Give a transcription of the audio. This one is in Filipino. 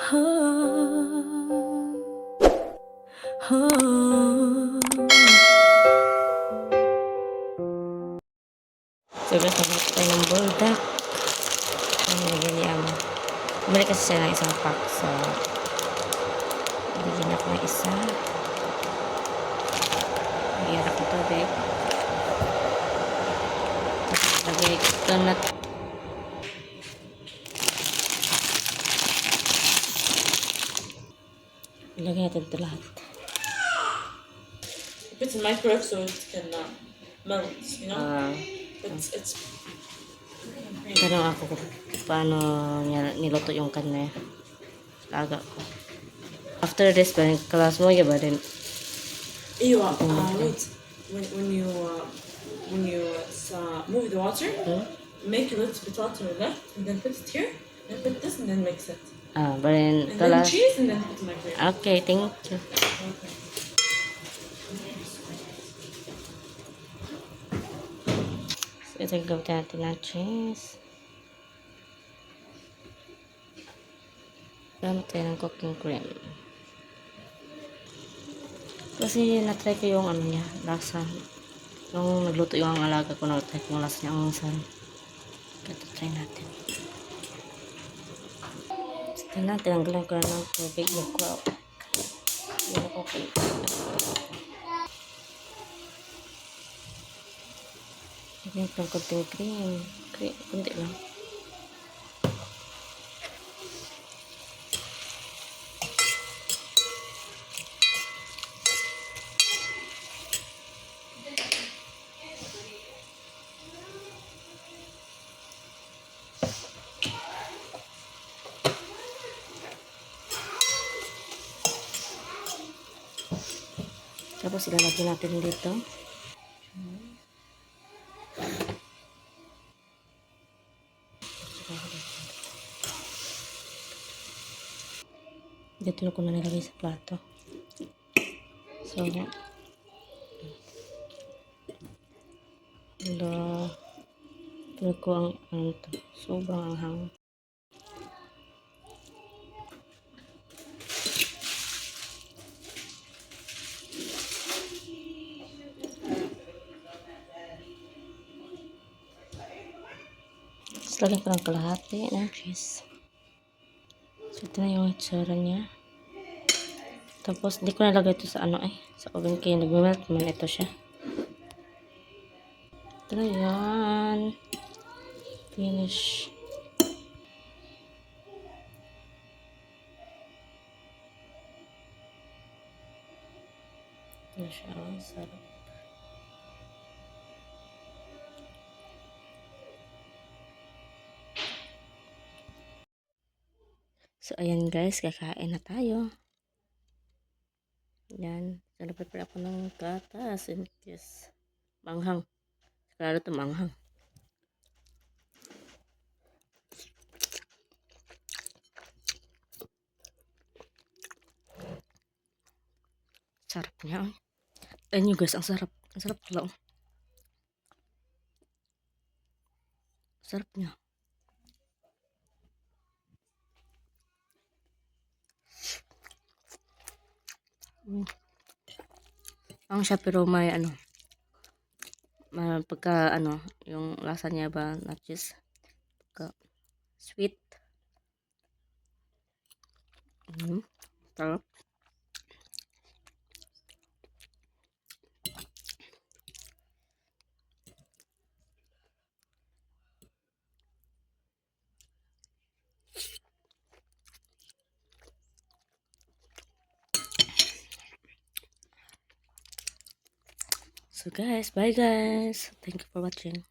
So guys, nagluto tayo ng buldak. Ang nilagyan ni Amo. Bumili kasi siya ng isang pack. So, bigyan ako ng isa. Bigyan ako tubig. Tapos lagay ito na. Ilagay natin ito lahat. If it's in microwave, so it can melt, you know? It's Tanong ako kung paano niya niluto yung kanne. Laga ko. After this, kalas mo ba din? wait. When you move the water, make a little bit water left, and then put it here, then put this, and then mix it. But then, And then cheese, and then put it in the microwave. Okay, thank you. Okay. So, ito yung gawin natin na cheese. Gamit tayo ng cooking cream. Kasi na-try ko yung ano niya, lasa. Nung nagluto yung alaga ko, na-try ko yung lasa niya ang saan. Kaya try natin. Ito na, tinanggalan ko na ng tubig yung crowd. Yung cooking cream. Lagyan ko ng cooking cream. Kunti lang. Tapos ilalagay natin dito. Dito na ko na nilagay sa plato. So, ito ko ang sobrang anghang. Tapos lagyan ko ng kalahati ng cheese. So, ito na yung itsura niya. Tapos, di ko nalagay ito sa sa oven kaya nag-melt man ito siya. Ito na yan. Finish. Ito na siya. Sarap. So, ayan guys, kakain na tayo. Yan. So, nag-prepare ako ng gatas and yes. Manghang. Sigurado ito manghang. Sarap niya. Ayan nyo guys, ang sarap. Ang sarap pala. Sarap niya. Ang siya pero may pagka yung lasa niya ba not just pagka sweet. Sarap. So guys, bye guys. Thank you for watching.